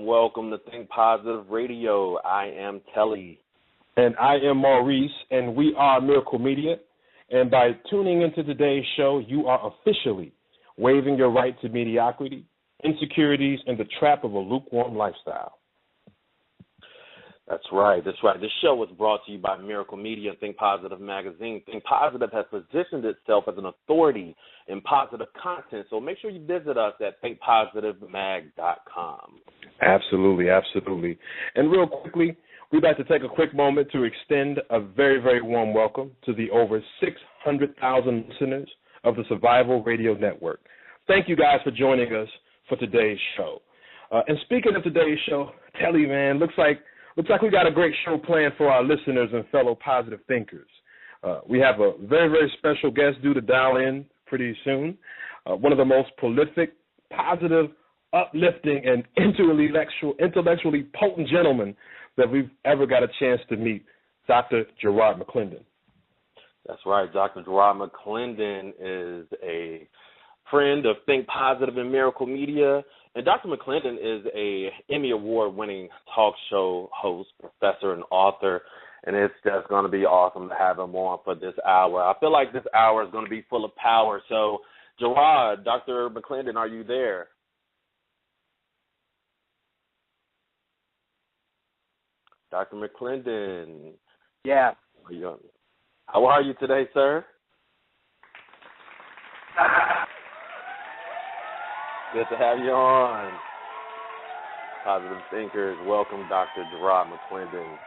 Welcome to Think Positive Radio. I am Telly. And I am Maurice, and we are Miracle Media. And by tuning into today's show, you are officially waiving your right to mediocrity, insecurities, and the trap of a lukewarm lifestyle. That's right. This show was brought to you by Miracle Media and Think Positive Magazine. Think Positive has positioned itself as an authority in positive content, so make sure you visit us at thinkpositivemag.com. Absolutely. And real quickly, we'd like to take a quick moment to extend a very, very warm welcome to the over 600,000 listeners of the Survival Radio Network. Thank you guys for joining us for today's show. And speaking of today's show, Telly, man, looks like we got a great show planned for our listeners and fellow positive thinkers. We have a very, very special guest due to dial in pretty soon. One of the most prolific, positive, uplifting, and intellectually potent gentlemen that we've ever got a chance to meet, Dr. Garrard Mcclendon. That's right. Dr. Garrard Mcclendon is a friend of Think Positive and Miracle Media. And Dr. Mcclendon is a Emmy Award-winning talk show host, professor, and author, and it's just going to be awesome to have him on for this hour. I feel like this hour is going to be full of power. So, Garrard, Dr. Mcclendon, are you there? Dr. Mcclendon. Yeah. How are you today, sir? Good to have you on. Positive Thinkers, welcome Dr. Garrard Mcclendon.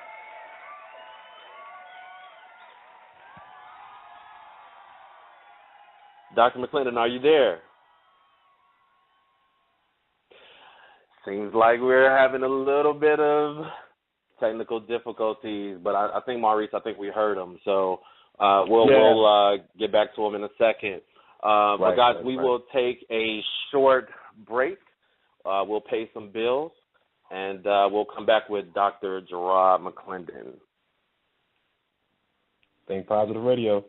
Dr. Mcclendon, are you there? Seems like we're having a little bit of technical difficulties, but I think, Maurice, we heard him. So we'll get back to him in a second. But guys, we will take a short break. We'll pay some bills, and we'll come back with Dr. Garrard Mcclendon. Think Positive Radio.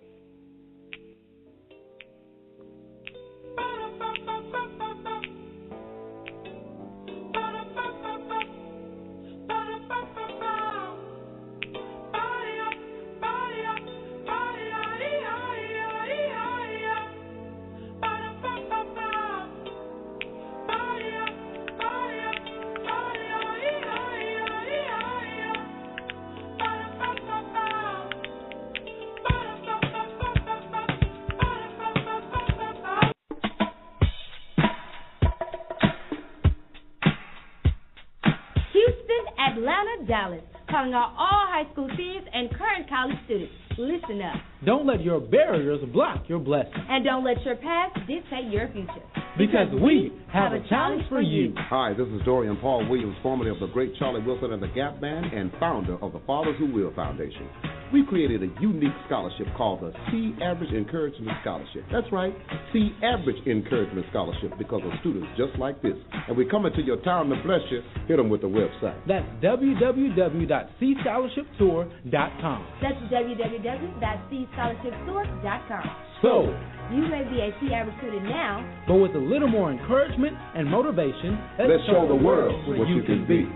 Dallas, calling out all high school seniors and current college students. Listen up. Don't let your barriers block your blessing. And don't let your past dictate your future. Because we have a challenge for you. Hi, this is Dorian Paul Williams, formerly of the great Charlie Wilson and the Gap Band and founder of the Fathers Who Will Foundation. We created a unique scholarship called the C Average Encouragement Scholarship. That's right, C Average Encouragement Scholarship, because of students just like this. And we're coming to your town to bless you. Hit them with the website. That's www.cscholarshiptour.com. That's www.cscholarshiptour.com. So, you may be a C Average student now, but with a little more encouragement and motivation, let's show the world what you can be.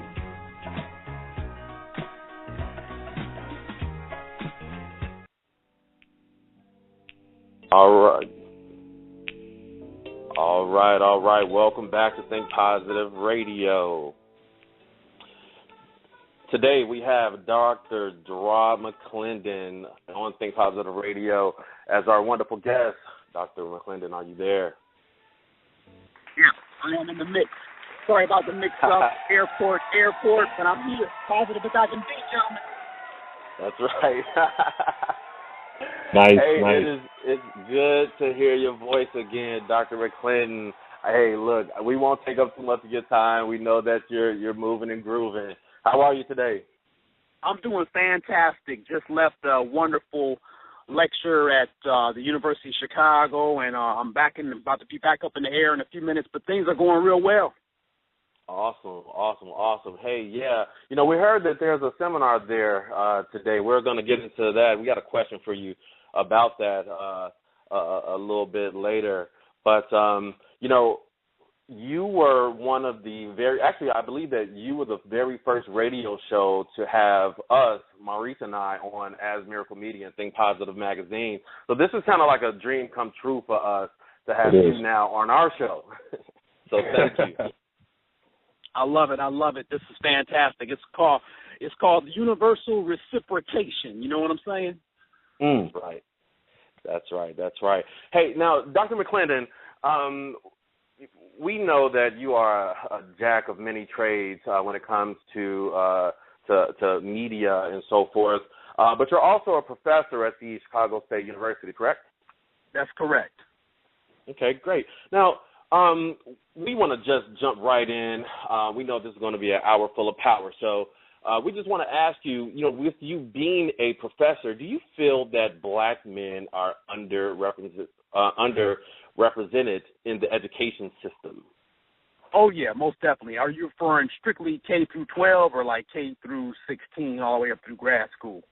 All right. Welcome back to Think Positive Radio. Today we have Dr. Garrard Mcclendon on Think Positive Radio as our wonderful guest. Dr. Mcclendon, are you there? Yeah, I am in the mix. Sorry about the mix-up. Airport, but I'm here. Positive as I can be, gentlemen. That's right. Nice. It's good to hear your voice again, Dr. Mcclendon. Hey, look, we won't take up too much of your time. We know that you're moving and grooving. How are you today? I'm doing fantastic. Just left a wonderful lecture at the University of Chicago, and I'm about to be back up in the air in a few minutes, but things are going real well. Awesome. Hey, yeah, we heard that there's a seminar there today. We're going to get into that. We got a question for you about that a little bit later. But, you were one of the I believe that you were the very first radio show to have us, Maurice and I, on as Miracle Media and Think Positive Magazine. So this is kind of like a dream come true for us to have you now on our show. So thank you. I love it. This is fantastic. It's called universal reciprocation. You know what I'm saying? Right. That's right. Hey, now, Dr. Mcclendon, we know that you are a jack of many trades when it comes to media and so forth, but you're also a professor at the Chicago State University, correct? That's correct. Okay, great. Now, we want to just jump right in. We know this is going to be an hour full of power, so we just want to ask you, with you being a professor, do you feel that black men are underrepresented in the education system? Oh, yeah, most definitely. Are you referring strictly K through 12 or like K through 16 all the way up through grad school?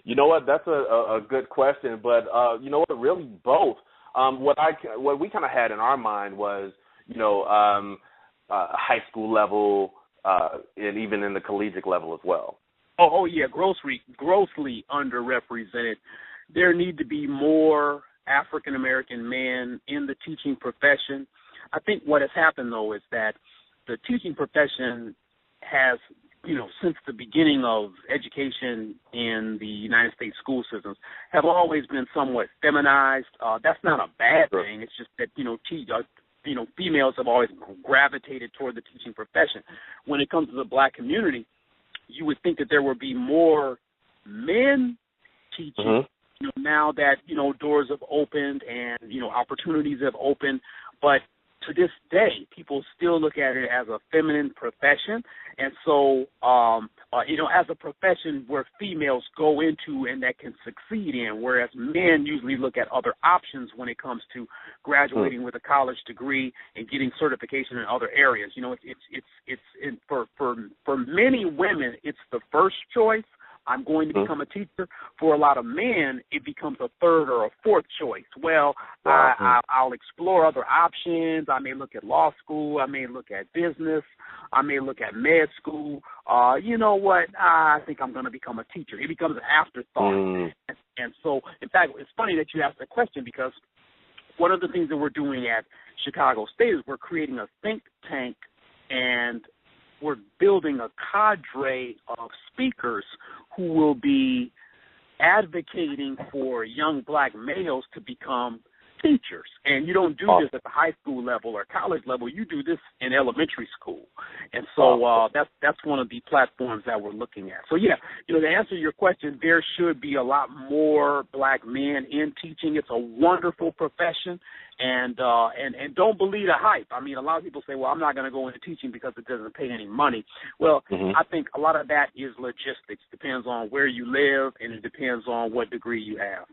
You know what? That's a good question, but you know what? Really both. What we kind of had in our mind was, high school level and even in the collegiate level as well. Oh yeah, grossly underrepresented. There need to be more African American men in the teaching profession. I think what has happened, though, is that the teaching profession has, since the beginning of education in the United States school systems, have always been somewhat feminized. That's not a bad thing. It's just that, females have always gravitated toward the teaching profession. When it comes to the black community, you would think that there would be more men teaching, now that, doors have opened and, opportunities have opened. But to this day, people still look at it as a feminine profession. And so, as a profession where females go into and that can succeed in, whereas men usually look at other options when it comes to graduating with a college degree and getting certification in other areas. For many women, it's the first choice. I'm going to become a teacher. For a lot of men, it becomes a third or a fourth choice. Well, I'll explore other options. I may look at law school. I may look at business. I may look at med school. You know what? I think I'm going to become a teacher. It becomes an afterthought. And so, in fact, it's funny that you asked that question, because one of the things that we're doing at Chicago State is we're creating a think tank, and we're building a cadre of speakers who will be advocating for young black males to become teachers. And you don't do this at the high school level or college level. You do this in elementary school. And so that's one of the platforms that we're looking at. So, yeah, to answer your question, there should be a lot more black men in teaching. It's a wonderful profession. And don't believe the hype. I mean, a lot of people say, well, I'm not going to go into teaching because it doesn't pay any money. Well, I think a lot of that is logistics. Depends on where you live, and it depends on what degree you have.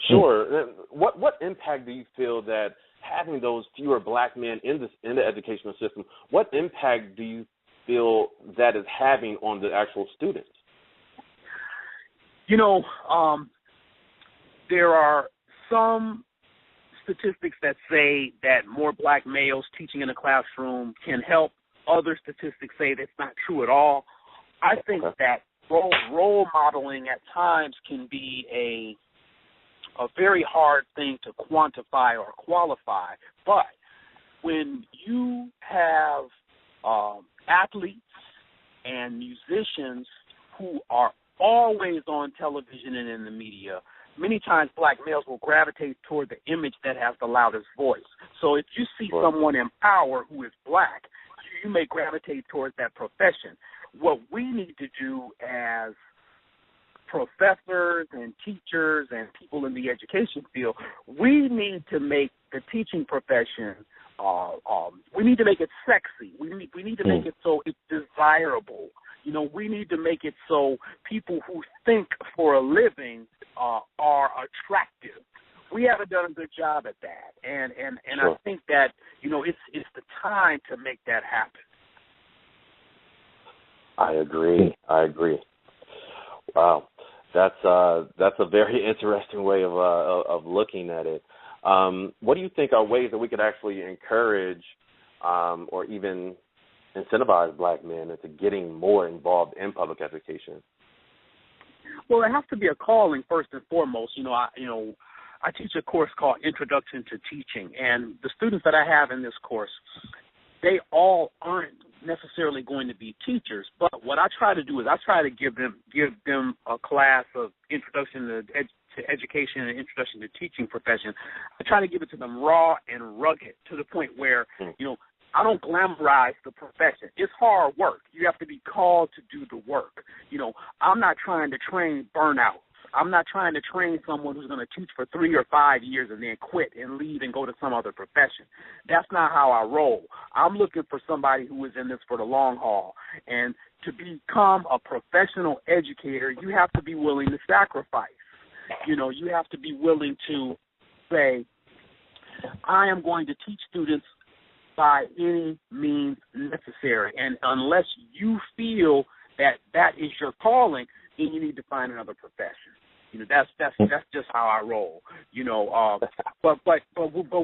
Sure. What impact do you feel that having those fewer black men in the educational system, what impact do you feel that is having on the actual students? There are some statistics that say that more black males teaching in a classroom can help. Other statistics say that's not true at all. I think that role modeling at times can be a a very hard thing to quantify or qualify. But when you have athletes and musicians who are always on television and in the media, many times black males will gravitate toward the image that has the loudest voice. So if you see someone in power who is black, you may gravitate towards that profession. What we need to do as professors and teachers and people in the education field, we need to make the teaching profession, we need to make it sexy. We need to make it so it's desirable. You know, we need to make it so people who think for a living are attractive. We haven't done a good job at that, and I think that, you know, it's the time to make that happen. I agree. Wow, that's a very interesting way of looking at it. What do you think are ways that we could actually encourage or even incentivize black men into getting more involved in public education? Well, it has to be a calling first and foremost. I teach a course called Introduction to Teaching, and the students that I have in this course, they all aren't necessarily going to be teachers, but what I try to do is I try to give them a class of Introduction to Education and Introduction to Teaching profession. I try to give it to them raw and rugged to the point where, I don't glamorize the profession. It's hard work. You have to be called to do the work. I'm not trying to train burnout. I'm not trying to train someone who's going to teach for 3 or 5 years and then quit and leave and go to some other profession. That's not how I roll. I'm looking for somebody who is in this for the long haul. And to become a professional educator, you have to be willing to sacrifice. You have to be willing to say, I am going to teach students by any means necessary. And unless you feel that is your calling, then you need to find another profession. That's just how I roll. But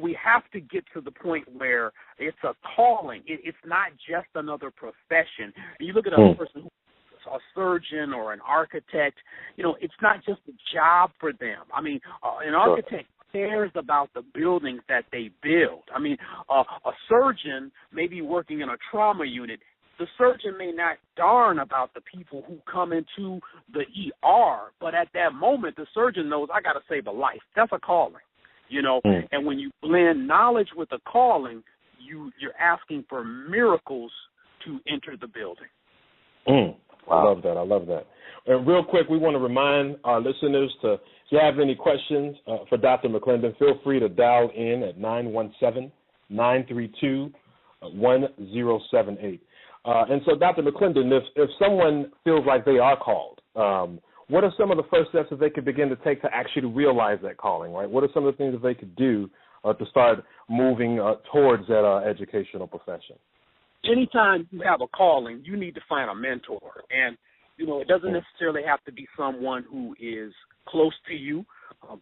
we have to get to the point where it's a calling. It's not just another profession. You look at a person who's a surgeon or an architect. It's not just a job for them. I mean, an architect cares about the buildings that they build. I mean, a surgeon may be working in a trauma unit. The surgeon may not darn about the people who come into the ER, but at that moment, the surgeon knows, I got to save a life. That's a calling, And when you blend knowledge with a calling, you're asking for miracles to enter the building. Wow. I love that. And real quick, we want to remind our listeners if you have any questions for Dr. Mcclendon, feel free to dial in at 917-932-1078. And so, Dr. Mcclendon, if someone feels like they are called, what are some of the first steps that they could begin to take to actually realize that calling, right? What are some of the things that they could do to start moving towards that educational profession? Anytime you have a calling, you need to find a mentor. And, it doesn't necessarily have to be someone who is close to you,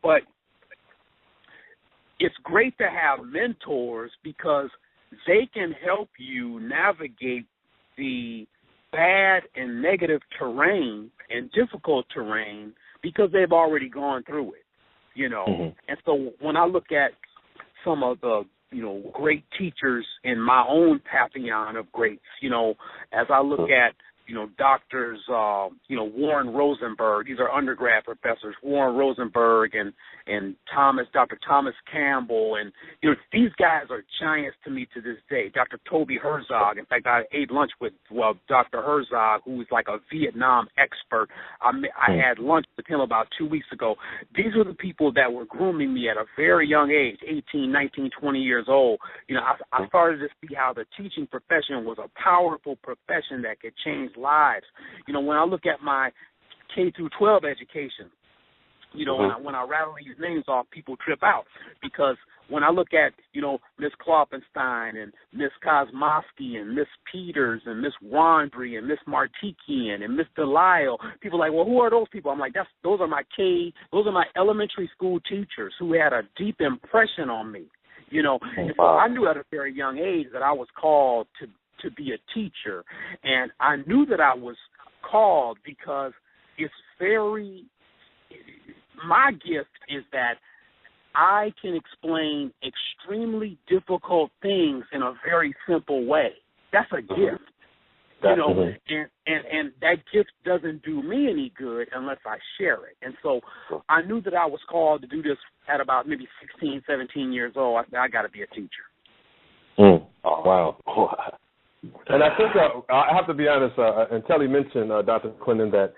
but it's great to have mentors because they can help you navigate the bad and negative terrain and difficult terrain because they've already gone through it, And so when I look at some of the, great teachers in my own pantheon of greats, as I look at, doctors, Warren Rosenberg, these are undergrad professors, Warren Rosenberg and Dr. Thomas Campbell, and, these guys are giants to me to this day. Dr. Toby Herzog, in fact, I ate lunch with, Dr. Herzog, who is like a Vietnam expert. I had lunch with him about 2 weeks ago. These were the people that were grooming me at a very young age, 18, 19, 20 years old. I started to see how the teaching profession was a powerful profession that could change lives. When I look at my K through 12 education, when I rattle these names off, people trip out because when I look at, Miss Kloppenstein and Miss Kosmowski and Miss Peters and Miss Wandry and Miss Martikian and Miss Delisle, people are like, well, who are those people? I'm like, those are my elementary school teachers who had a deep impression on me, And so I knew at a very young age that I was called to be a teacher, and I knew that I was called because it's very my gift is that I can explain extremely difficult things in a very simple way. That's a gift. You know, and that gift doesn't do me any good unless I share it. And so I knew that I was called to do this at about maybe 16, 17 years old. I got to be a teacher. Oh, wow. And I think I have to be honest, and Telly mentioned, Dr. Mcclendon, that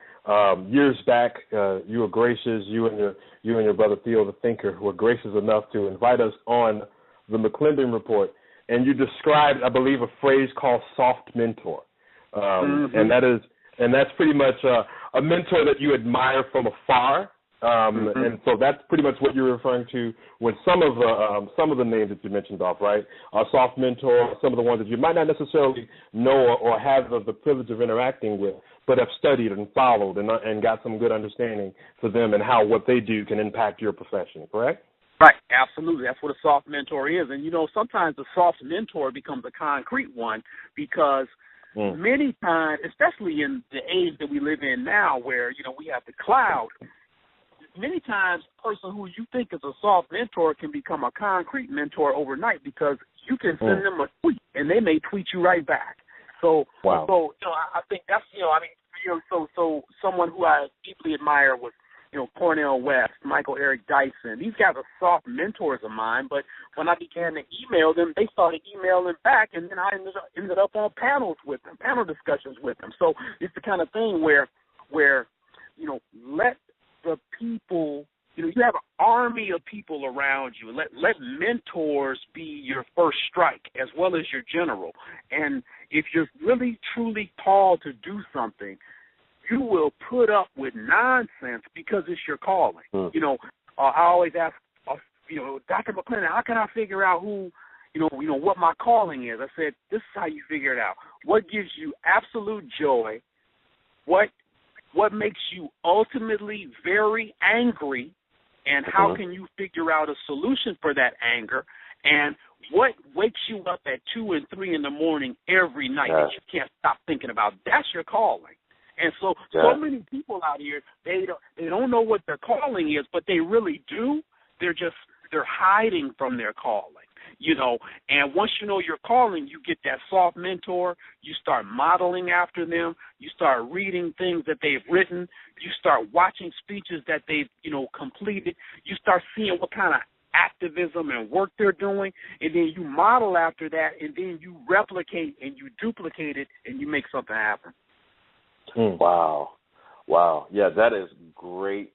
years back you were gracious, you and your brother Theo the Thinker were gracious enough to invite us on the Mcclendon Report, and you described, I believe, a phrase called soft mentor. And that's pretty much a mentor that you admire from afar, and so that's pretty much what you're referring to with some of the names that you mentioned off, right? A soft mentor, some of the ones that you might not necessarily know or have the privilege of interacting with, but have studied and followed and got some good understanding for them and how what they do can impact your profession, correct? Right, absolutely. That's what a soft mentor is. And, you know, sometimes a soft mentor becomes a concrete one because many times, especially in the age that we live in now where, you know, we have the cloud, many times a person who you think is a soft mentor can become a concrete mentor overnight because you can send them a tweet and they may tweet you right back. So, you know, I think that's, you know, I mean, you know, so someone who I deeply admire was, you know, Cornel West, Michael Eric Dyson. These guys are soft mentors of mine, but when I began to email them, they started emailing back, and then I ended up on panels with them, panel discussions with them. So it's the kind of thing where you know, let the people, you know, you have an army of people around you. Let mentors be your first strike as well as your general. And if you're really, truly called to do something, you will put up with nonsense because it's your calling. You know, I always ask, you know, Dr. Mcclendon, how can I figure out who, you know, what my calling is? I said, this is how you figure it out. What gives you absolute joy? What makes you ultimately very angry? And how can you figure out a solution for that anger? And what wakes you up at 2 and 3 in the morning every night that you can't stop thinking about? That's your calling. And so many people out here, they don't know what their calling is, but they really do. They're hiding from their calling, you know. And once you know your calling, you get that soft mentor. You start modeling after them. You start reading things that they've written. You start watching speeches that they've, you know, completed. You start seeing what kind of activism and work they're doing, and then you model after that, and then you replicate and you duplicate it, and you make something happen. Wow. Yeah, that is great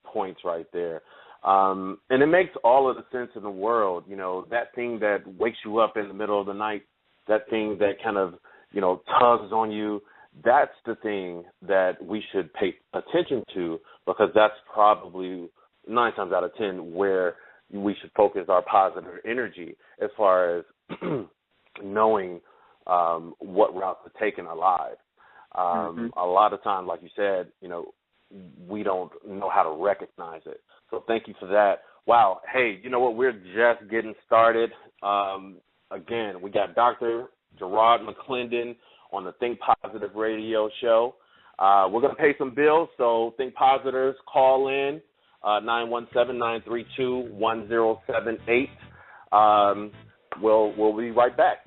points right there. And it makes all of the sense in the world, you know, that thing that wakes you up in the middle of the night, that thing that kind of, you know, tugs on you, that's the thing that we should pay attention to, because that's probably 9 times out of 10 where we should focus our positive energy as far as knowing what route to take in our lives. A lot of times, like you said, you know, we don't know how to recognize it. So thank you for that. Wow. Hey, you know what? We're just getting started. Again, we got Dr. Garrard Mcclendon on the Think Positive radio show. We're going to pay some bills, so Think Positives, call in 917-932-1078. We'll be right back.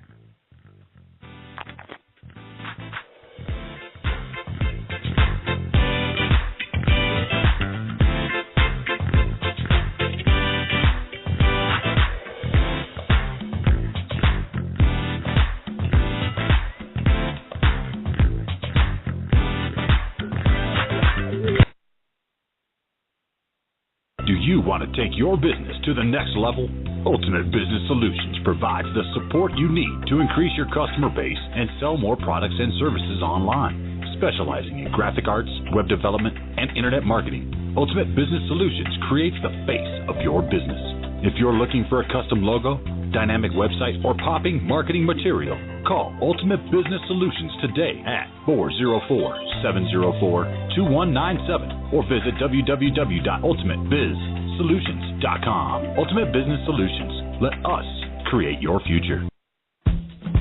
You want to take your business to the next level? Ultimate Business Solutions provides the support you need to increase your customer base and sell more products and services online. Specializing in graphic arts, web development, and internet marketing, Ultimate Business Solutions creates the face of your business. If you're looking for a custom logo, dynamic website, or popping marketing material, call Ultimate Business Solutions today at 404-704-2197 or visit www.ultimatebizsolutions.com. Ultimate Business Solutions. Let us create your future.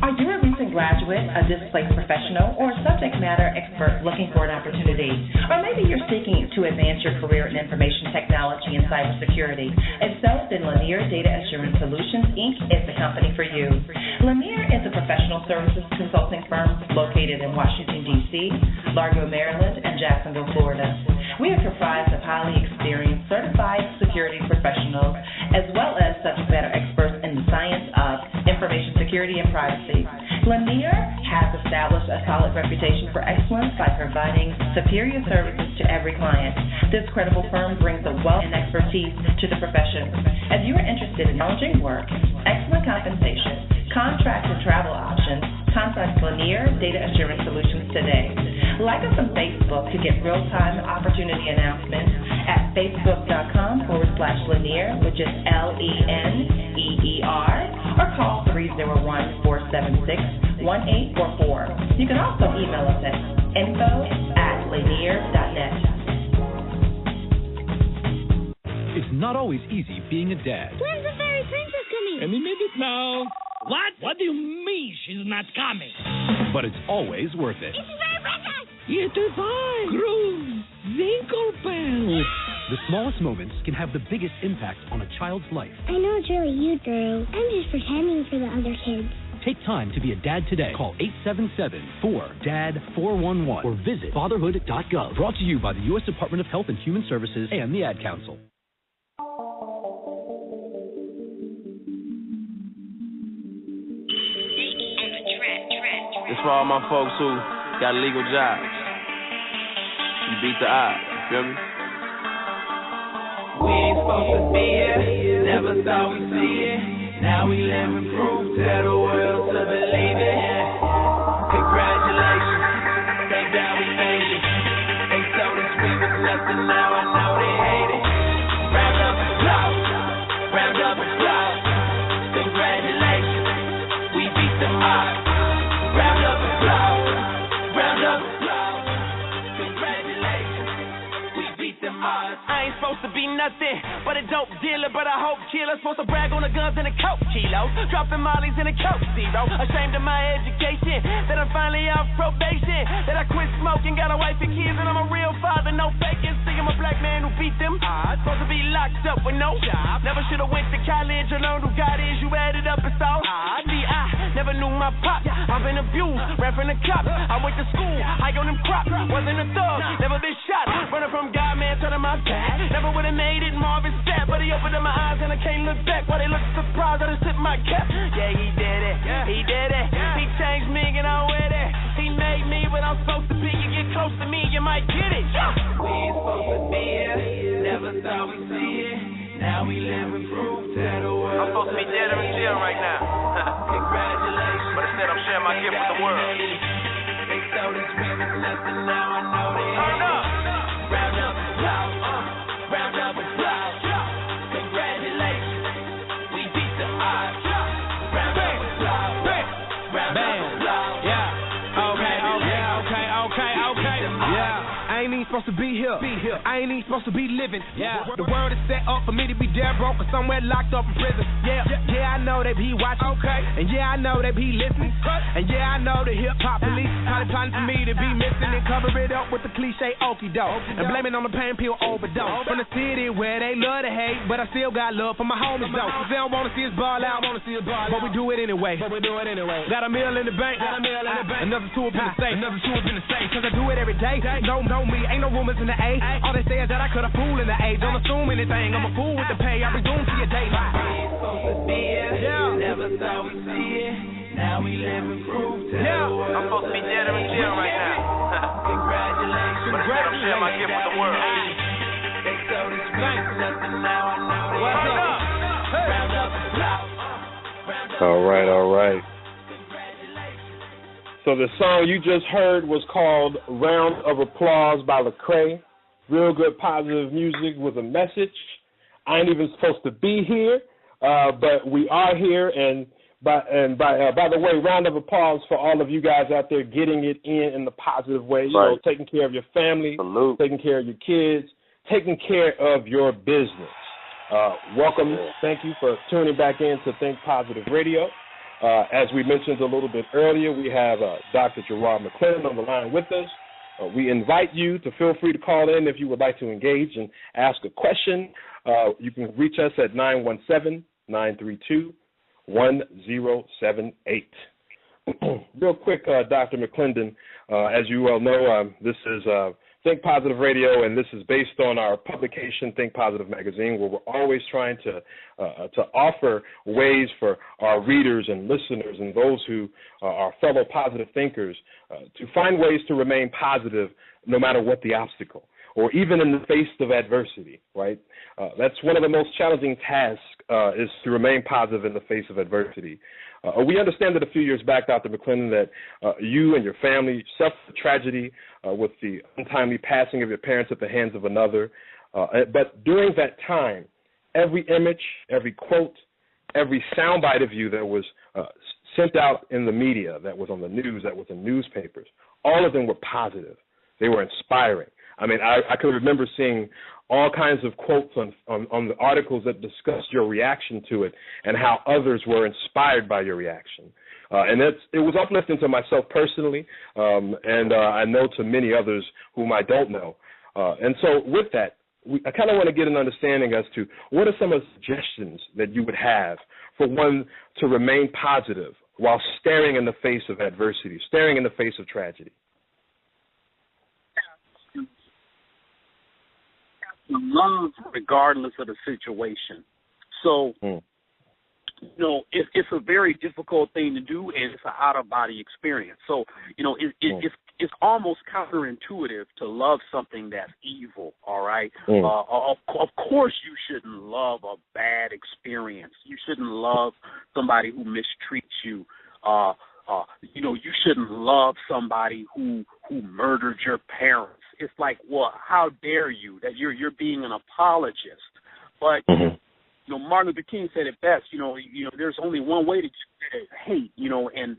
Are you a recent graduate, a displaced professional, or a subject matter expert looking for an opportunity. Or maybe you're seeking to advance your career in information technology and cybersecurity. If so, then Lanier Data Assurance Solutions, Inc. is the company for you. Lanier is a professional services consulting firm located in Washington, D.C., Largo, Maryland, and Jacksonville, Florida. We are comprised of highly experienced, certified security professionals, as well as subject matter experts in the science of information security and privacy. Lanier has established a solid reputation for excellence by providing superior services to every client. This credible firm brings a wealth and expertise to the profession. If you are interested in challenging work, excellent compensation, contract and travel options, contact Lanier Data Assurance Solutions today. Like us on Facebook to get real-time opportunity announcements at facebook.com/Lanier, which is LENEER, or call 301-476-1844. You can also email us at info@lanier.net. It's not always easy being a dad. When's the fairy princess coming? Any minute now. What? What do you mean she's not coming? But it's always worth it. It's the fairy princess! It is I, Groove Zinklebell. The smallest moments can have the biggest impact on a child's life. I know it's really you, girl. I'm just pretending for the other kids. Take time to be a dad today. Call 877-4DAD-411 or visit fatherhood.gov. Brought to you by the U.S. Department of Health and Human Services and the Ad Council. It's for all my folks who got legal jobs. You beat the odds, you feel me? We ain't supposed to be here, never thought we'd see it. Now we living proof, tell the world to believe it. Congratulations, thank God we made it. They told us we was nothing, now I know they hate it. Round up applause, round up applause. Congratulations, we beat the odds. Round up applause, round up applause. Congratulations, we beat the odds. I ain't supposed to be nothing but a dope dealer, but I hope killer. Supposed to brag on the guns and the coke kilos, dropping mollies in a coke zero. Ashamed of my education, that I'm finally off probation, that I quit smoking, got a wife and kids, and I'm a real father, no faking. See, I'm a black man who beat them odds. Supposed to be locked up with no job. Never should've went to college or learned who God is. You added up, it's all odd. I never knew my pop. I've been abused, ran from the cops. I went to school, high on them crops. Wasn't a thug, never been shot. Running from God, man, turning my back. Never would've made it, Marvin Sapp, but he opened up my eyes and I can't look back. Why they look surprised, I just tip my cap. Yeah, he did it, he did it. He changed me and I'm with it. He made me what I'm supposed to be. You get close to me, you might get it. We ain't supposed to be here, never thought we'd see it. Now we living proof, tell the world. I'm supposed to be dead or in jail right now. Congratulations, but instead I'm sharing my gift with the world. They told us we was nothing, now I know they hate it. Round up applause, round up applause. Congratulations, we beat the odds. Round up applause, round up applause. Yeah, okay. Yeah, I ain't even supposed to be here. I ain't even supposed to be living. Yeah, the world is set up for me to be dead broke or somewhere locked up in prison. Yeah, I know they be watching. Okay, and yeah, I know they be listening. And yeah, I know the hip hop police probably plotting for me to be missing and cover it up with the cliche okie doke and blame it on the pain pill overdose. From the city where they love to hate, but I still got love for my homies though. They don't wanna see us ball out, but we do it anyway. Got a meal in the bank, another two up in the safe, Cause I do it every day. Don't know me, ain't no rumors in the A. All they say is that I could have fooled in the A. Don't assume anything, I'm a fool with the pay. I presume to your day. We ain't supposed to be here, never thought we'd see it. Now we living proof, tell the world. I'm supposed to be dead or in jail right now. Congratulations, but instead I'm sharing my gift with the world. They told us we was nothing, now I know they hate it. Round up applause. All right. So the song you just heard was called Round of Applause by Lecrae. Real good positive music with a message. I ain't even supposed to be here, but we are here. And by the way, round of applause for all of you guys out there getting it in the positive way. You know, taking care of your family, taking care of your kids, taking care of your business. Welcome. Thank you for tuning back in to Think Positive Radio. As we mentioned a little bit earlier, we have Dr. Garrard Mcclendon on the line with us. We invite you to feel free to call in if you would like to engage and ask a question. You can reach us at 917-932-1078. Real quick, Dr. Mcclendon, as you well know, this is Think Positive Radio, and this is based on our publication, Think Positive Magazine, where we're always trying to offer ways for our readers and listeners and those who are fellow positive thinkers to find ways to remain positive no matter what the obstacle, or even in the face of adversity, right? That's one of the most challenging tasks is to remain positive in the face of adversity. We understand that a few years back, Dr. Mcclendon, that you and your family suffered a tragedy with the untimely passing of your parents at the hands of another. But during that time, every image, every quote, every soundbite of you that was sent out in the media, that was on the news, that was in newspapers, all of them were positive. They were inspiring. I mean, I can remember seeing all kinds of quotes on the articles that discussed your reaction to it and how others were inspired by your reaction. And it was uplifting to myself personally, and I know to many others whom I don't know. And so with that, I kind of want to get an understanding as to what are some of the suggestions that you would have for one to remain positive while staring in the face of adversity, staring in the face of tragedy. Love regardless of the situation. So, you know, it's a very difficult thing to do, and it's an out-of-body experience. So, you know, it's almost counterintuitive to love something that's evil, all right? Of course you shouldn't love a bad experience. You shouldn't love somebody who mistreats you. You know, you shouldn't love somebody who murdered your parents. It's like, well, how dare you that you're being an apologist? But you know, Martin Luther King said it best. You know, there's only one way to hate. You know, and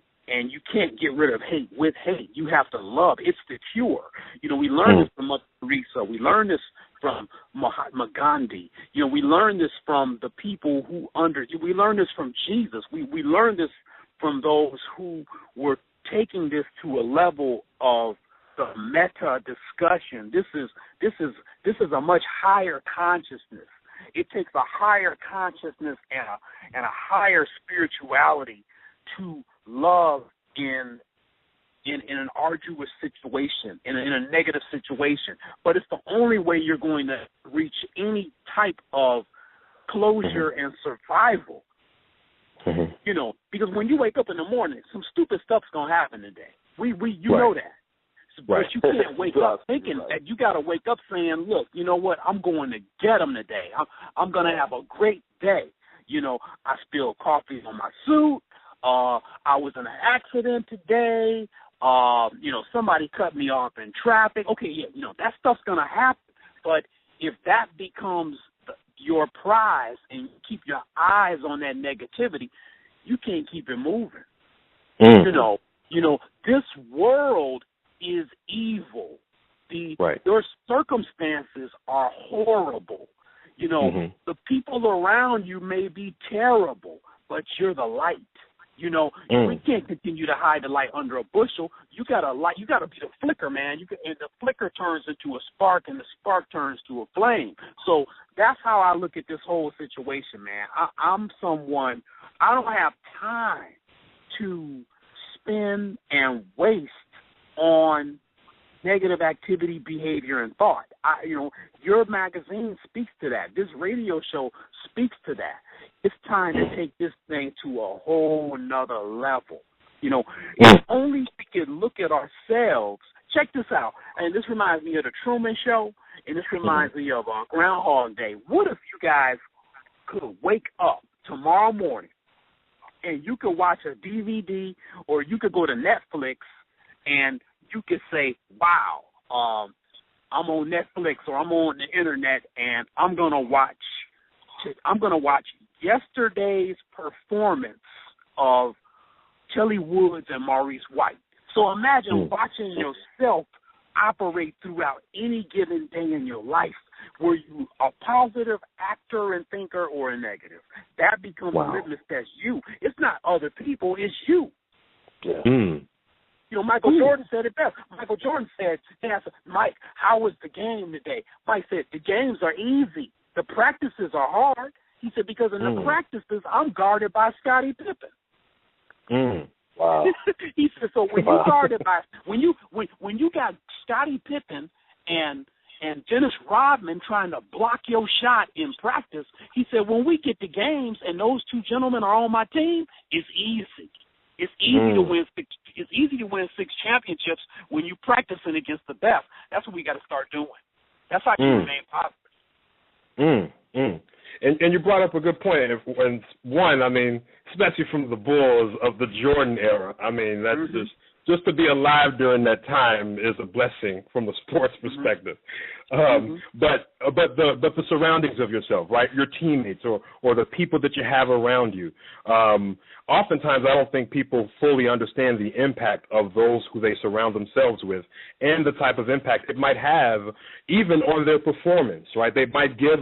you can't get rid of hate with hate. You have to love. It's the cure. You know, we learned this from Mother Teresa. We learned this from Mahatma Gandhi. You know, we learned this from the people who we learned this from Jesus. We learned this from those who were taking this to a level of the meta discussion. This is a much higher consciousness. It takes a higher consciousness and a higher spirituality to love in an arduous situation, in a negative situation. But it's the only way you're going to reach any type of closure and survival. You know, because when you wake up in the morning, some stupid stuff's gonna happen today. You know that. But you can't wake up thinking that. You got to wake up saying, look, you know what, I'm going to get them today. I'm going to have a great day. You know, I spilled coffee on my suit. I was in an accident today. You know, somebody cut me off in traffic. Okay, yeah, you know, that stuff's going to happen. But if that becomes your prize and you keep your eyes on that negativity, you can't keep it moving. You know, this world is evil. Your circumstances are horrible. You know, the people around you may be terrible, but you're the light. You know, we can't continue to hide the light under a bushel. You gotta be the flicker, man. And the flicker turns into a spark, and the spark turns to a flame. So that's how I look at this whole situation, man. I'm someone, I don't have time to spend and waste on negative activity, behavior, and thought. Your magazine speaks to that. This radio show speaks to that. It's time to take this thing to a whole nother level. You know, if only we could look at ourselves. Check this out. And this reminds me of the Truman Show, and this reminds me of Groundhog Day. What if you guys could wake up tomorrow morning and you could watch a DVD, or you could go to Netflix and you could say, wow, I'm on Netflix or I'm on the internet and I'm gonna watch yesterday's performance of Kelly Woods and Maurice White. So imagine watching yourself operate throughout any given day in your life Were you a positive actor and thinker or a negative? That becomes a litmus test. You. It's not other people. It's you. Yeah. You know, Michael Jordan said it best. Michael Jordan said, he asked Mike, how was the game today? Mike said, the games are easy. The practices are hard. He said, because in the practices, I'm guarded by Scottie Pippen. Wow. He said, so when you guarded by when you got Scottie Pippen and Dennis Rodman trying to block your shot in practice, he said, when we get to games and those two gentlemen are on my team, it's easy. It's easy to win. It's easy to win 6 championships when you're practicing against the best. That's what we got to start doing. That's how you remain positive. And you brought up a good point. And one, I mean, especially from the Bulls of the Jordan era, I mean, that's just to be alive during that time is a blessing from a sports perspective. But the surroundings of yourself, right? Your teammates or the people that you have around you. Oftentimes, I don't think people fully understand the impact of those who they surround themselves with and the type of impact it might have even on their performance, right? They might give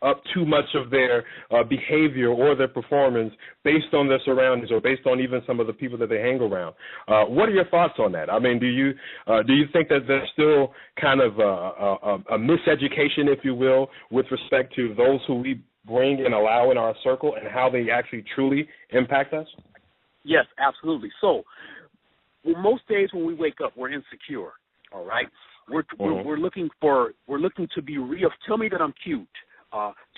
up too much of their behavior or their performance based on their surroundings or based on even some of the people that they hang around. What are your thoughts on that? I mean, do you think that there's still kind of a miseducation, if you will, with respect to those who we bring and allow in our circle and how they actually truly impact us? Yes, absolutely. So, most days when we wake up, we're insecure. All right, we're looking to be real. Tell me that I'm cute.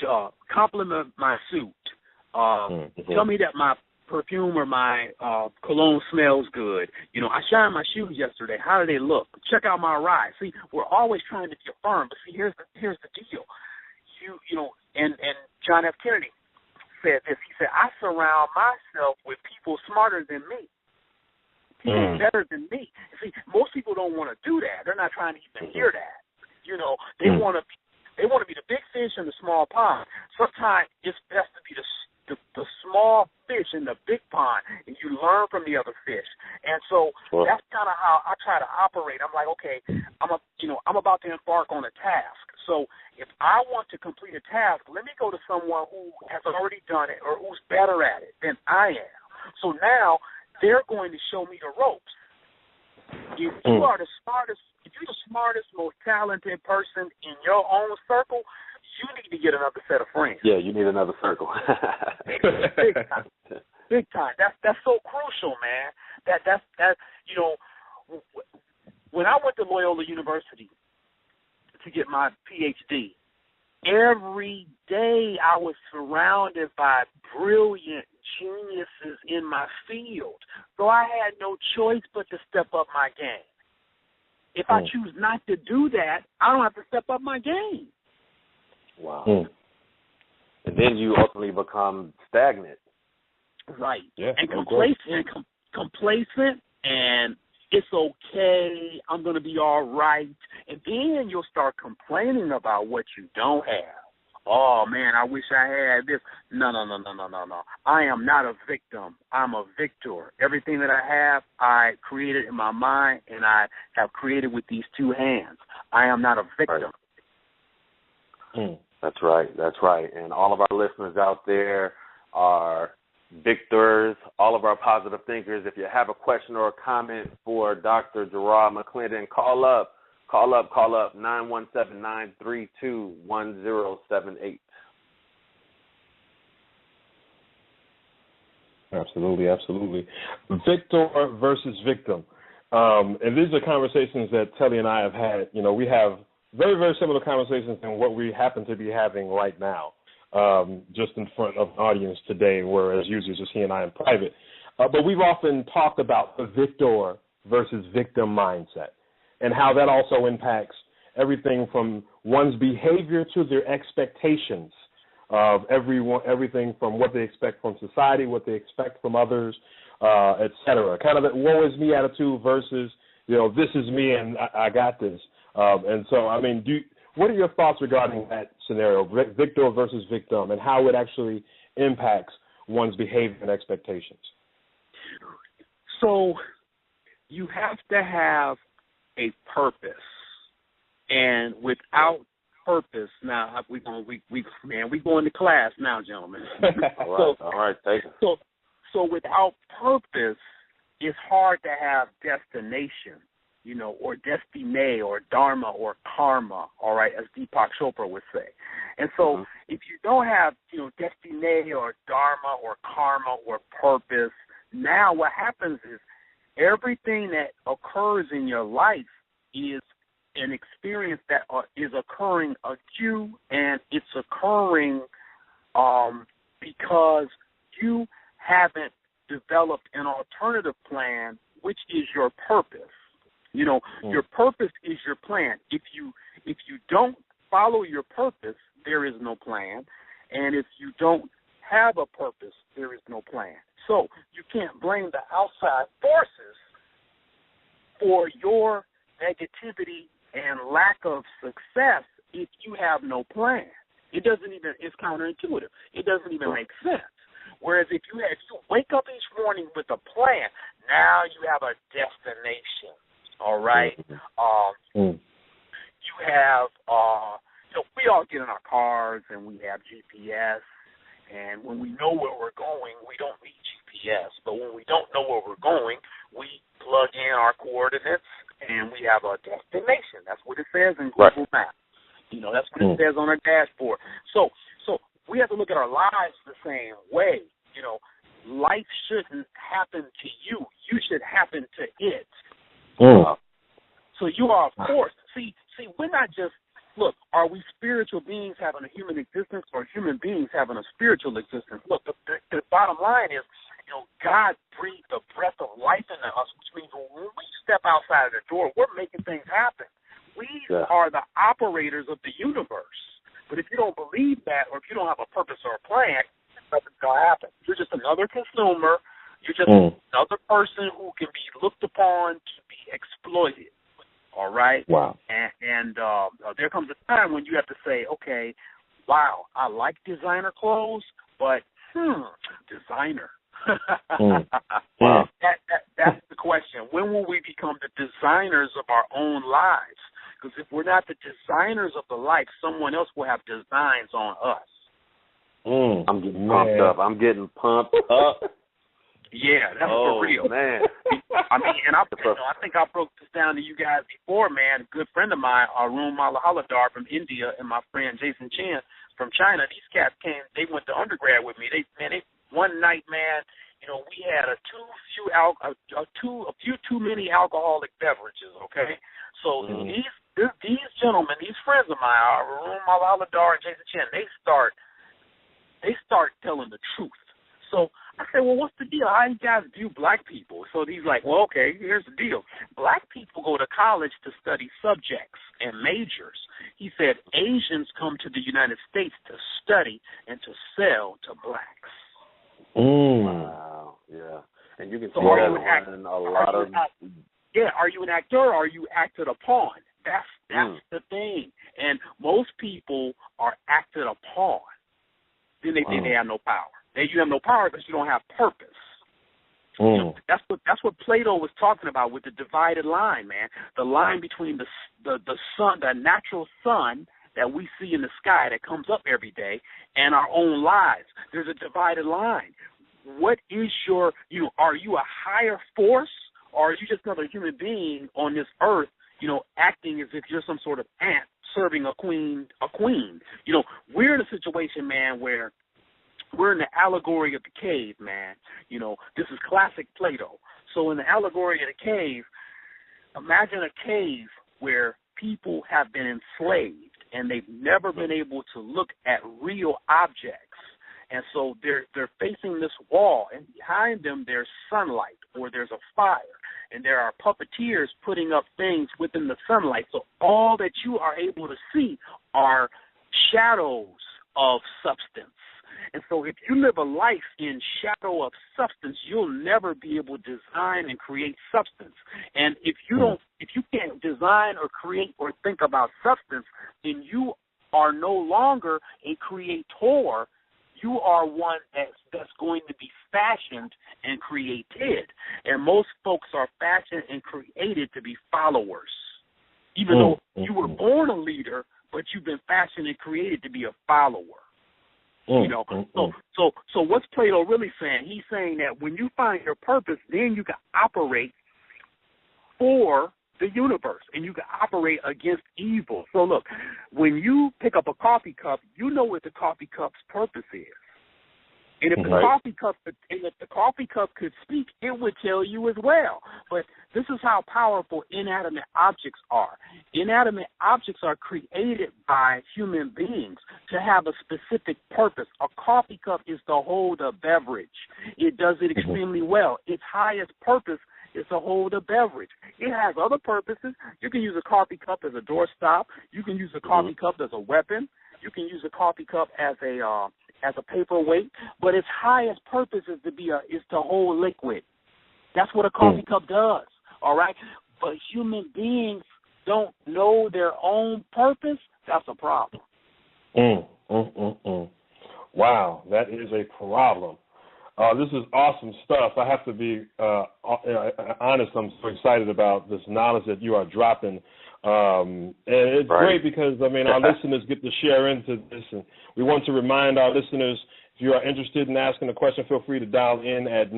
To compliment my suit. Tell me that my perfume or my cologne smells good. You know, I shined my shoes yesterday. How do they look? Check out my ride. See, we're always trying to be affirmed. But see, here's the deal. You know, and John F. Kennedy said this. He said, I surround myself with people smarter than me. People better than me. See, most people don't want to do that. They're not trying to even hear that. You know, they want to be the big fish in the small pond. Sometimes it's best to be the small fish in the big pond, and you learn from the other fish. And so that's kind of how I try to operate. I'm like, okay, I'm about to embark on a task. So if I want to complete a task, let me go to someone who has already done it or who's better at it than I am. So now they're going to show me the ropes. If you are the smartest, if you're the smartest, most talented person in your own circle, you need to get another set of friends. Yeah, you need another circle. Big time. Big time. That's so crucial, man. That's you know, when I went to Loyola University to get my PhD, every day I was surrounded by brilliant geniuses in my field. So I had no choice but to step up my game. If I choose not to do that, I don't have to step up my game. Wow. And then you ultimately become stagnant. Right. Yeah, and complacent, and it's okay, I'm going to be all right. And then you'll start complaining about what you don't have. Oh, man, I wish I had this. No. I am not a victim. I'm a victor. Everything that I have, I created in my mind, and I have created with these two hands. I am not a victim. Right. That's right. And all of our listeners out there are victors, all of our positive thinkers. If you have a question or a comment for Dr. Garrard Mcclendon, call up 917-932-1078. Absolutely. Victor versus victim. And these are conversations that Telly and I have had. You know, we have very, very similar conversations than what we happen to be having right now, just in front of an audience today, whereas usually it's just he and I in private. But we've often talked about the victor versus victim mindset and how that also impacts everything from one's behavior to their expectations of everything from what they expect from society, what they expect from others, et cetera. Kind of that woe is me attitude versus, you know, this is me and I got this. And so, I mean, what are your thoughts regarding that scenario, victor versus victim, and how it actually impacts one's behavior and expectations? So you have to have a purpose. And without purpose, now we going to class now, gentlemen. All right, take it. So without purpose, it's hard to have destination, or destiny, or dharma, or karma. All right, as Deepak Chopra would say. And so, if you don't have, destiny, or dharma, or karma, or purpose, now what happens is everything that occurs in your life is an experience that is occurring acute, and it's occurring because you haven't developed an alternative plan, which is your purpose. Your purpose is your plan. If you don't follow your purpose, there is no plan, and if you don't have a purpose, there is no plan. So you can't blame the outside forces for your negativity and lack of success if you have no plan. It's counterintuitive. It doesn't even make sense. Whereas if you wake up each morning with a plan, now you have a destination. All right. You have we all get in our cars and we have GPS, and when we know where we're going, we don't need GPS. But when we don't know where we're going, we plug in our coordinates and we have a destination. That's what it says in Google Maps. That's what it says on our dashboard. So we have to look at our lives the same way. Life shouldn't happen to you. You should happen to it. So you are, of course. See, we're not just, look, are we spiritual beings having a human existence, or human beings having a spiritual existence? Look, the bottom line is, God breathed the breath of life into us, which means when we step outside of the door, we're making things happen. We are the operators of the universe. But if you don't believe that, or if you don't have a purpose or a plan, nothing's going to happen. You're just another consumer. You're just another person who can be looked upon to be exploited. All right? Wow. And there comes a time when you have to say, okay, wow, I like designer clothes, but designer. Wow. That's the question. When will we become the designers of our own lives? Because if we're not the designers of the life, someone else will have designs on us. I'm getting pumped up. Yeah, that's for real. Man. I think I broke this down to you guys before, man. A good friend of mine, Arun Malahaladar from India, and my friend Jason Chen from China. These cats came. They went to undergrad with me. One night, man, we had a few too many alcoholic beverages. Okay, so these gentlemen, these friends of mine, Arun Malahaladar and Jason Chen, they start telling the truth. So I said, well, what's the deal? How you guys view black people? So he's like, well, okay, here's the deal. Black people go to college to study subjects and majors. He said Asians come to the United States to study and to sell to blacks. Wow, yeah. And you can see that in a lot of... Yeah, are you an actor or are you acted upon? That's the thing. And most people are acted upon. Then they think they have no power. You have no power because you don't have purpose. That's what Plato was talking about with the divided line, man. The line between the sun, the natural sun that we see in the sky that comes up every day, and our own lives. There's a divided line. What is are you a higher force, or are you just another human being on this earth, acting as if you're some sort of ant serving a queen? We're in a situation, man, where we're in the allegory of the cave, man. This is classic Plato. So in the allegory of the cave, imagine a cave where people have been enslaved and they've never been able to look at real objects. And so they're facing this wall, and behind them there's sunlight or there's a fire, and there are puppeteers putting up things within the sunlight. So all that you are able to see are shadows of substance. And so if you live a life in shadow of substance, you'll never be able to design and create substance. And if you can't design or create or think about substance, then you are no longer a creator. You are one that's going to be fashioned and created. And most folks are fashioned and created to be followers. Even though you were born a leader, but you've been fashioned and created to be a follower. You know, so what's Plato really saying? He's saying that when you find your purpose, then you can operate for the universe, and you can operate against evil. So look, when you pick up a coffee cup, you know what the coffee cup's purpose is. And if the coffee cup could speak, it would tell you as well. But this is how powerful inanimate objects are. Inanimate objects are created by human beings to have a specific purpose. A coffee cup is to hold a beverage. It does it extremely well. Its highest purpose is to hold a beverage. It has other purposes. You can use a coffee cup as a doorstop. You can use a coffee cup as a weapon. You can use a coffee cup as a paperweight, but its highest purpose is to hold liquid. That's what a coffee cup does, all right? But human beings don't know their own purpose. That's a problem. Wow, that is a problem. This is awesome stuff. I have to be honest. I'm so excited about this knowledge that you are dropping. And it's great because, I mean, our listeners get to share into this. And we want to remind our listeners, if you are interested in asking a question, feel free to dial in at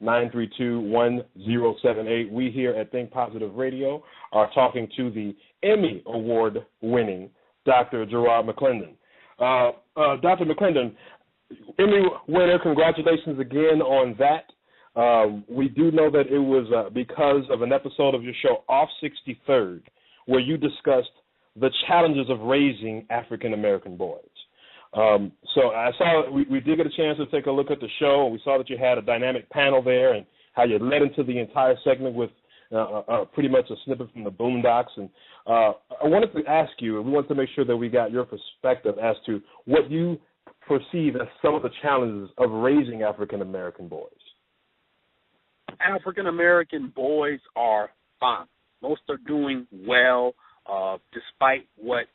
917-932-1078. We here at Think Positive Radio are talking to the Emmy Award-winning Dr. Garrard Mcclendon. Dr. Mcclendon, Emmy winner, congratulations again on that. We do know that it was because of an episode of your show, Off 63rd, where you discussed the challenges of raising African-American boys. So I saw we did get a chance to take a look at the show, and we saw that you had a dynamic panel there and how you led into the entire segment with pretty much a snippet from the Boondocks. And I wanted to ask you, and we wanted to make sure that we got your perspective as to what you perceive as some of the challenges of raising African-American boys. African-American boys are fine. Most are doing well, despite what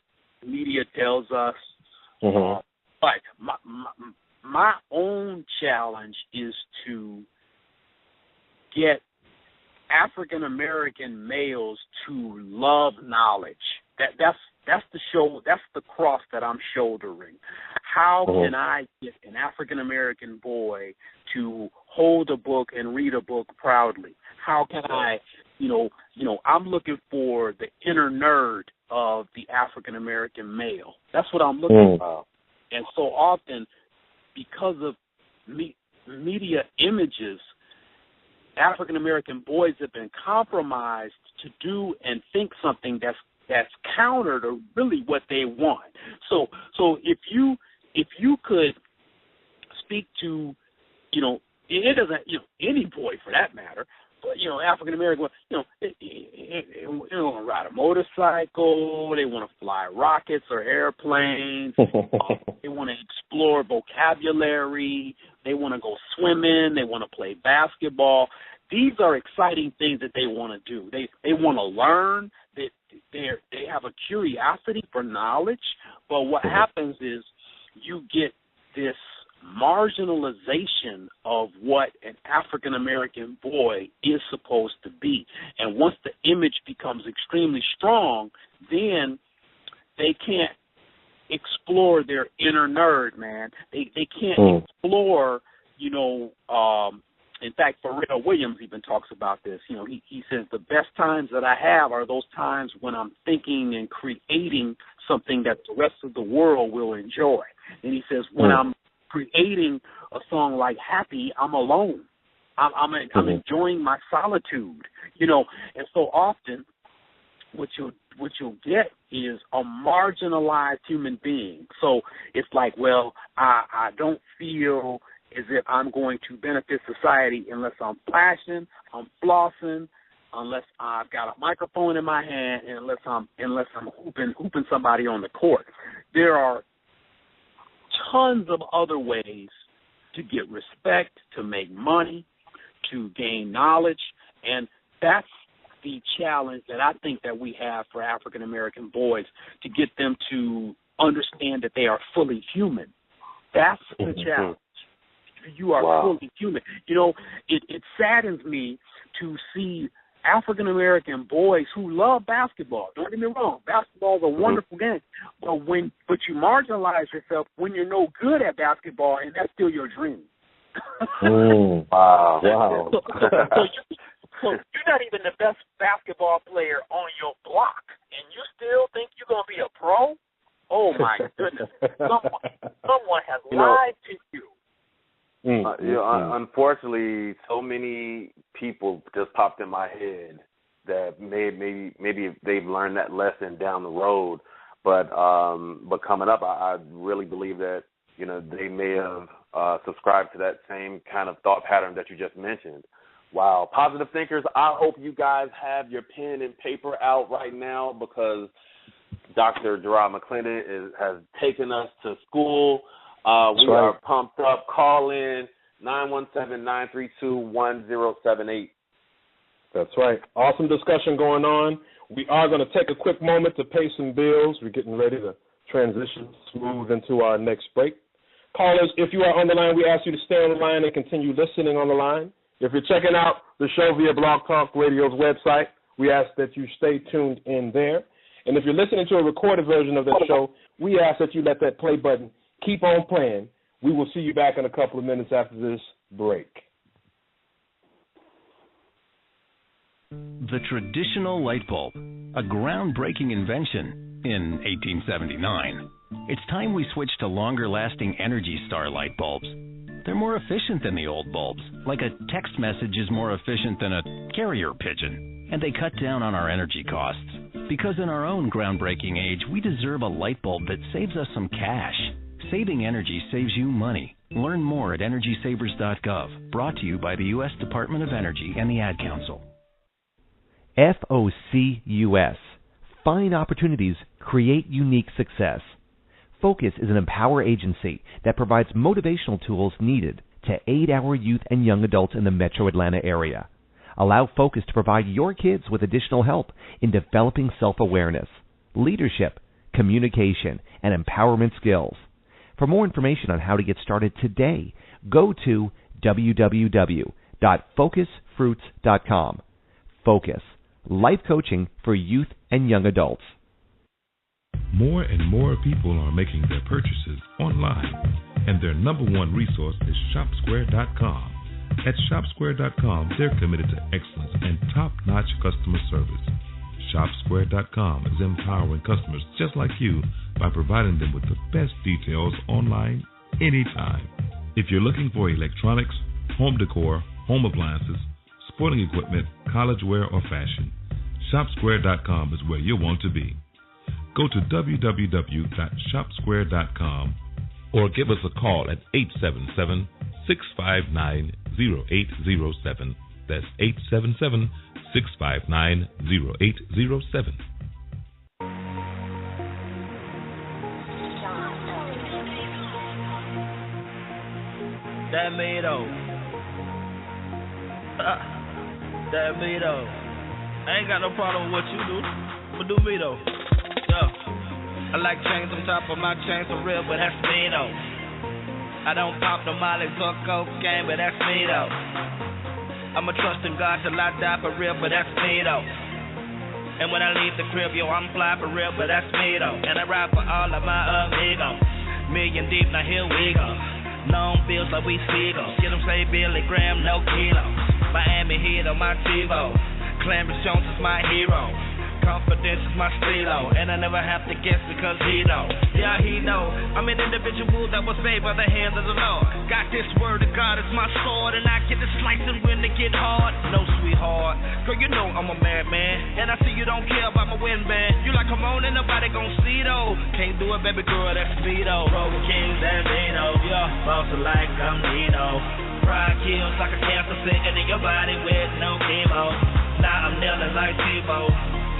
media tells us. But my own challenge is to get African-American males to love knowledge. That's the show. That's the cross that I'm shouldering. How can I get an African-American boy to hold a book and read a book proudly? How can I, I'm looking for the inner nerd of the African-American male. That's what I'm looking for. And so often, because of media images, African-American boys have been compromised to do and think something that's counter to really what they want. So if you could speak to, it doesn't, any boy for that matter, but African American, they want to ride a motorcycle, they want to fly rockets or airplanes, they want to explore vocabulary, they want to go swimming, they want to play basketball. These are exciting things that they want to do. They want to learn. They have a curiosity for knowledge. But what happens is you get this marginalization of what an African-American boy is supposed to be. And once the image becomes extremely strong, then they can't explore their inner nerd, man. They can't explore, in fact, Pharrell Williams even talks about this. He says the best times that I have are those times when I'm thinking and creating something that the rest of the world will enjoy. And he says when I'm creating a song like Happy, I'm alone. I'm enjoying my solitude, And so often, what you'll get is a marginalized human being. So it's like, well, I don't feel as if I'm going to benefit society unless I'm flashing, I'm flossing, unless I've got a microphone in my hand, and unless I'm hooping somebody on the court. There are tons of other ways to get respect, to make money, to gain knowledge, and that's the challenge that I think that we have for African American boys, to get them to understand that they are fully human. That's the challenge. You are fully human. It saddens me to see African-American boys who love basketball. Don't get me wrong. Basketball is a wonderful game. But you marginalize yourself when you're no good at basketball, and that's still your dream. Wow. So you're not even the best basketball player on your block, and you still think you're going to be a pro? Oh, my goodness. Someone has lied to you. Unfortunately, so many people just popped in my head that maybe they've learned that lesson down the road, but coming up, I really believe that they may have subscribed to that same kind of thought pattern that you just mentioned. Wow, positive thinkers! I hope you guys have your pen and paper out right now because Dr. Garrard Mcclendon has taken us to school. We are pumped up. Call in 917-932-1078. That's right. Awesome discussion going on. We are going to take a quick moment to pay some bills. We're getting ready to transition smooth into our next break. Callers, if you are on the line, we ask you to stay on the line and continue listening on the line. If you're checking out the show via Blog Talk Radio's website, we ask that you stay tuned in there. And if you're listening to a recorded version of that show, we ask that you let that play button keep on playing. We will see you back in a couple of minutes after this break. The traditional light bulb, a groundbreaking invention in 1879. It's time we switch to longer-lasting Energy Star light bulbs. They're more efficient than the old bulbs, like a text message is more efficient than a carrier pigeon, and they cut down on our energy costs. Because in our own groundbreaking age, we deserve a light bulb that saves us some cash. Saving energy saves you money. Learn more at EnergySavers.gov. Brought to you by the U.S. Department of Energy and the Ad Council. FOCUS. Find opportunities, create unique success. Focus is an Empower agency that provides motivational tools needed to aid our youth and young adults in the metro Atlanta area. Allow Focus to provide your kids with additional help in developing self-awareness, leadership, communication, and empowerment skills. For more information on how to get started today, go to www.focusfruits.com. Focus, life coaching for youth and young adults. More and more people are making their purchases online, and their number one resource is ShopSquare.com. At ShopSquare.com, they're committed to excellence and top-notch customer service. ShopSquare.com is empowering customers just like you by providing them with the best details online anytime. If you're looking for electronics, home decor, home appliances, sporting equipment, college wear, or fashion, ShopSquare.com is where you'll want to be. Go to www.shopsquare.com or give us a call at 877-659-0807. That's 877-659-0807. That me though. That me though. I ain't got no problem with what you do, but do me though. I like chains on top of my chains for real, but that's me though. I don't pop no molly or cocaine, but that's me though. I'ma trust in God till I die for real, but that's me though. And when I leave the crib, yo, I'm fly for real, but that's me though. And I ride for all of my amigos. Million deep, now here we go. Long bills like we Seagulls. Get them say Billy Graham, no kilos. Miami Heat on my TiVo. Clarence Jones is my hero. Confidence is my stilo, and I never have to guess because he know. Yeah, he know. I'm an individual that was made by the hand of the Lord. Got this word of God as my sword, and I get to slicing when they get hard. No, sweetheart, girl, you know I'm a madman, and I see you don't care about my win band. You like, come on, and nobody gon' see though. Can't do it, baby girl, that's me though. Rover Kings and Vino, yeah, bossing like I'm Nino. Pride kills like a cancer sitting in your body with no chemo. Now I'm kneeling like Tebow.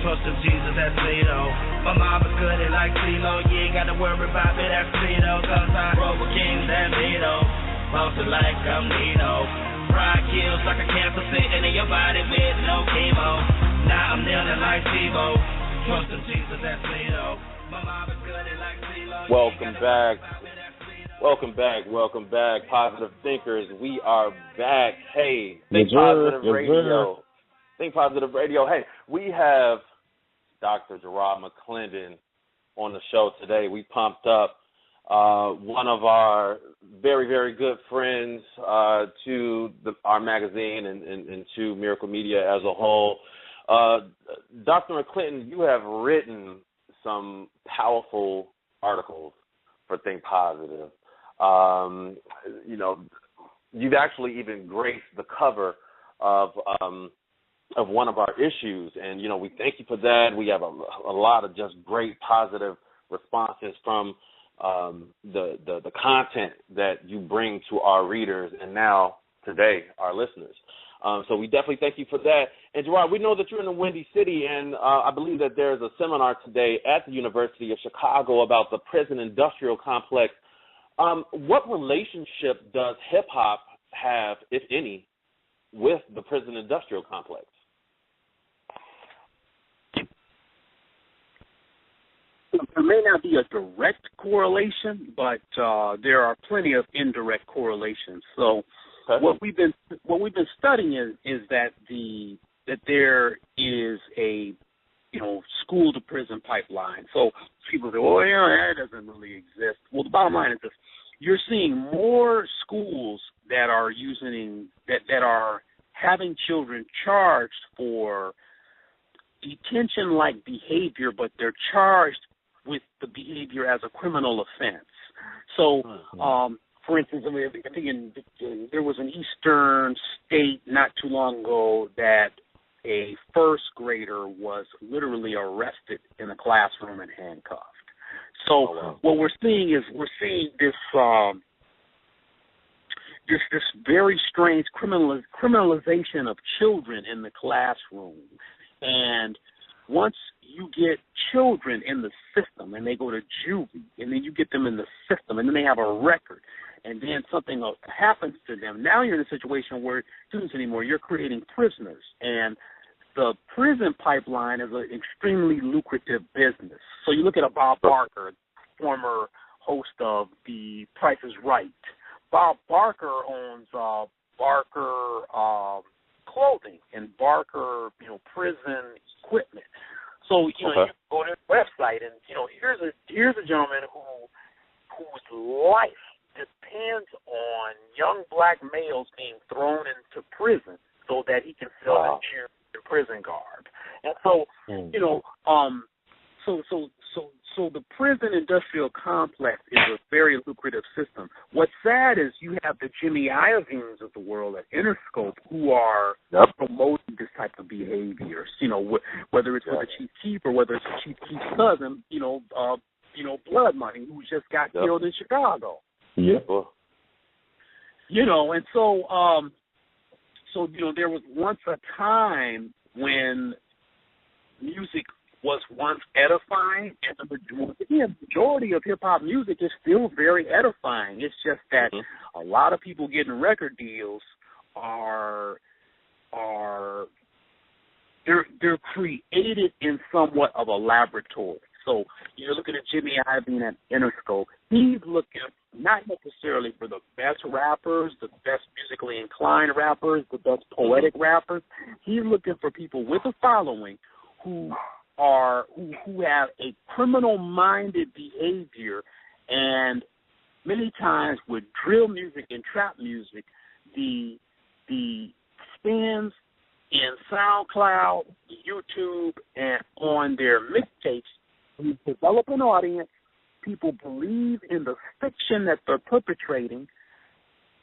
Trust in Jesus, that's me though. My mama good it like CeeLo. You ain't gotta worry about me, that's me though. Cause I roll with kings and me though. Bossing like I'm Nino. Pride kills like a cancer sitting in your body with no chemo. Now I'm kneeling like Tebow. Trust in Jesus, that's me though. My mama good it like CeeLo. Welcome back. Welcome back, Positive Thinkers. We are back. Hey, Think Positive Radio. Think Positive Radio. Hey, we have Dr. Garrard Mcclendon on the show today. We pumped up one of our very, very good friends to our magazine and to Miracle Media as a whole. Dr. Mcclendon, you have written some powerful articles for Think Positive. You've actually even graced the cover of one of our issues, and we thank you for that. We have a lot of just great positive responses from the content that you bring to our readers and now today our listeners. So we definitely thank you for that. And Garrard, we know that you're in the Windy City, and I believe that there's a seminar today at the University of Chicago about the prison industrial complex. What relationship does hip hop have, if any, with the prison industrial complex? There may not be a direct correlation, but there are plenty of indirect correlations. So what we've been studying is that there is a school to prison pipeline. So people say, "Oh yeah, that doesn't really exist." Well, the bottom line is this: you're seeing more schools that are that are having children charged for detention-like behavior, but they're charged with the behavior as a criminal offense. So, for instance, I think there was an eastern state not too long ago that a first grader was literally arrested in a classroom and handcuffed. So what we're seeing is this very strange criminalization of children in the classroom. And once you get children in the system and they go to juvie, and then you get them in the system and then they have a record, and then something happens to them, now you're in a situation where students anymore, you're creating prisoners. And the prison pipeline is an extremely lucrative business. So you look at a Bob Barker, former host of The Price is Right. Bob Barker owns Barker clothing and Barker, prison equipment. So you go to his website and here's a gentleman whose life depends on young black males being thrown into prison so that he can sell the prison garb. And so so the prison industrial complex is a very lucrative system. What's sad is you have the Jimmy Iovines of the world at Interscope who are promoting this type of behavior. Whether it's with the Chief Keef or whether it's the Chief Keef's cousin, Blood Money, who just got killed in Chicago. Yeah. And so there was once a time when music was once edifying, and the majority of hip-hop music is still very edifying. It's just that a lot of people getting record deals they're created in somewhat of a laboratory. So you're looking at Jimmy Iovine at Interscope. He's looking not necessarily for the best rappers, the best musically inclined rappers, the best poetic rappers. He's looking for people with a following who have a criminal-minded behavior, and many times with drill music and trap music, the spins in SoundCloud, YouTube, and on their mixtapes, we develop an audience. People believe in the fiction that they're perpetrating.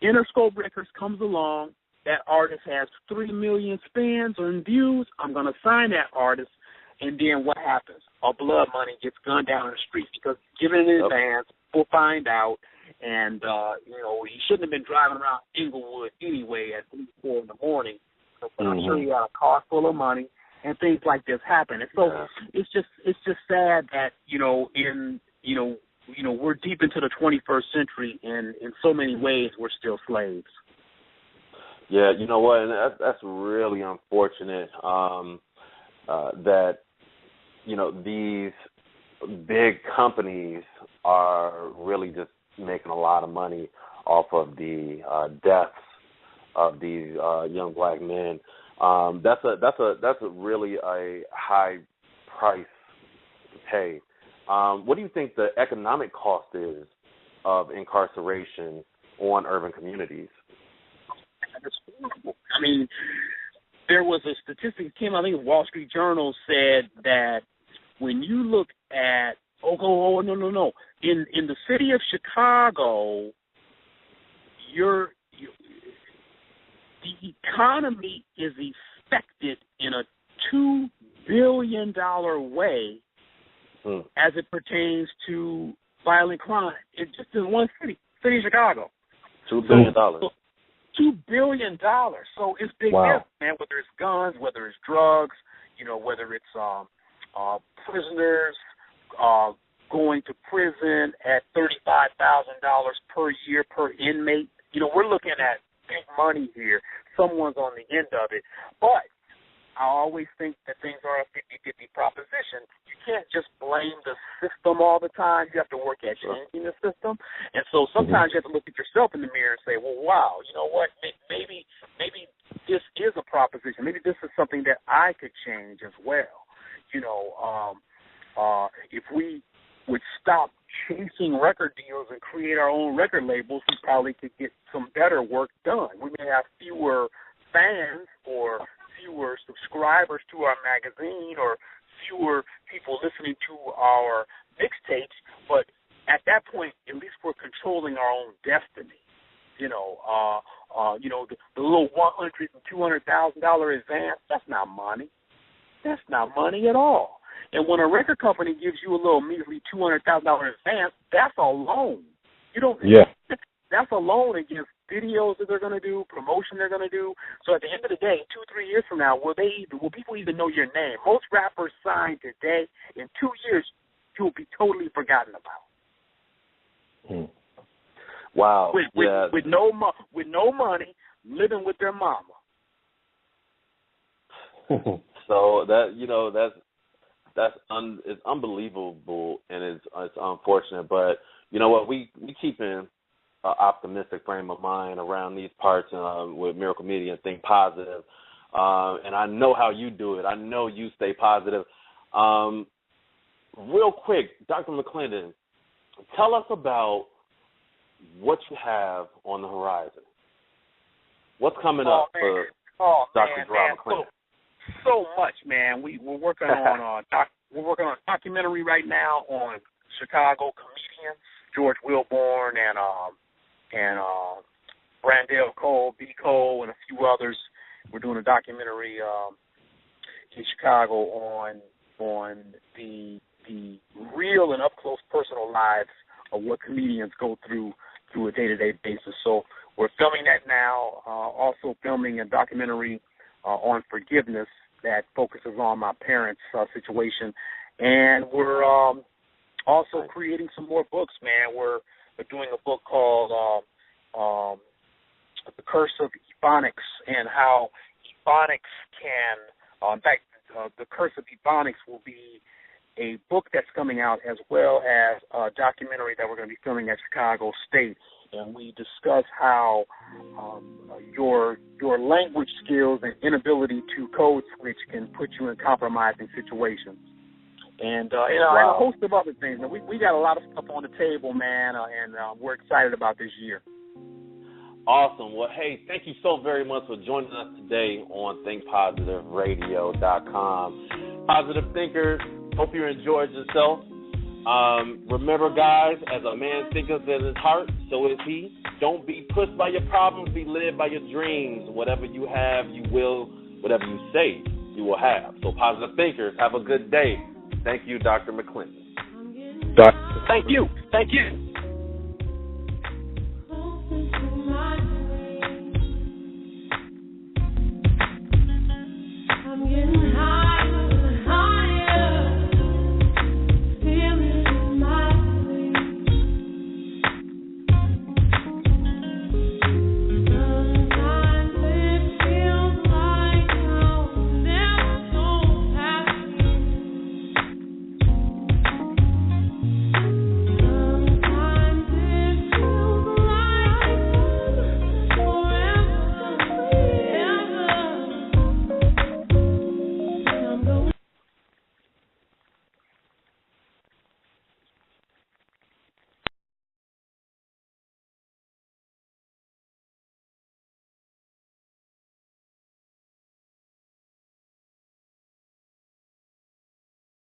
Interscope Records comes along. That artist has 3 million spins and views. I'm going to sign that artist. And then what happens? Our Blood Money gets gunned down in the streets because given in advance, people find out, and he shouldn't have been driving around Inglewood anyway at 3, 4 in the morning. So I'm sure he had a car full of money, and things like this happen. And so it's just sad that we're deep into the 21st century, and in so many ways we're still slaves. Yeah, you know what, and that's really unfortunate that these big companies are really just making a lot of money off of the deaths of these young black men. That's a really a high price to pay. What do you think the economic cost is of incarceration on urban communities? It's horrible. I mean, there was a statistic that came out, I think the Wall Street Journal said that when you look at no. In the city of Chicago, the economy is affected in a $2 billion way as it pertains to violent crime. It's just in one city of Chicago. $2 billion. $2 billion. So it's big business, man, whether it's guns, whether it's drugs, whether it's prisoners going to prison at $35,000 per year per inmate. We're looking at big money here. Someone's on the end of it. But I always think that things are a 50-50 proposition. You can't just blame the system all the time. You have to work at changing the system. And so sometimes you have to look at yourself in the mirror and say, well, wow, you know what, maybe this is a proposition. Maybe this is something that I could change as well. If we would stop chasing record deals and create our own record labels, we probably could get some better work done. We may have fewer fans or fewer subscribers to our magazine or fewer people listening to our mixtapes, but at that point, at least we're controlling our own destiny. The little $100,000 and $200,000 advance, that's not money. That's not money at all. And when a record company gives you a little measly $200,000 advance, that's a loan. That's a loan against videos that they're going to do, promotion they're going to do. So at the end of the day, 2-3 years from now, will people even know your name? Most rappers signed today, in 2 years, you'll be totally forgotten about. Wow. With no money, living with their mama. So it's unbelievable and it's unfortunate, but you know what, we keep in an optimistic frame of mind around these parts with Miracle Media and Think Positive, and I know how you do it. I know you stay positive. Real quick, Dr. Mcclendon, tell us about what you have on the horizon. What's coming up for Dr. Garrard Mcclendon? So much, man. We're working on a documentary right now on Chicago comedians, George Wilborn and Brandell Cole, B. Cole, and a few others. We're doing a documentary in Chicago on the real and up close personal lives of what comedians go through a day-to-day basis. So we're filming that now. Also filming a documentary on forgiveness that focuses on my parents' situation. And we're also creating some more books, man. We're doing a book called The Curse of Ebonics and how Ebonics can, in fact, The Curse of Ebonics will be a book that's coming out as well as a documentary that we're going to be filming at Chicago State. And we discuss how your language skills and inability to code switch can put you in compromising situations. And and a host of other things. And we got a lot of stuff on the table, man, and we're excited about this year. Awesome. Well, hey, thank you so very much for joining us today on ThinkPositiveRadio.com. Positive thinkers, hope you enjoyed yourself. Remember, guys, as a man thinketh in his heart, so is he. Don't be pushed by your problems, be led by your dreams. Whatever you have, you will. Whatever you say, you will have. So, positive thinkers, have a good day. Thank you, Dr. Mcclendon. Thank you.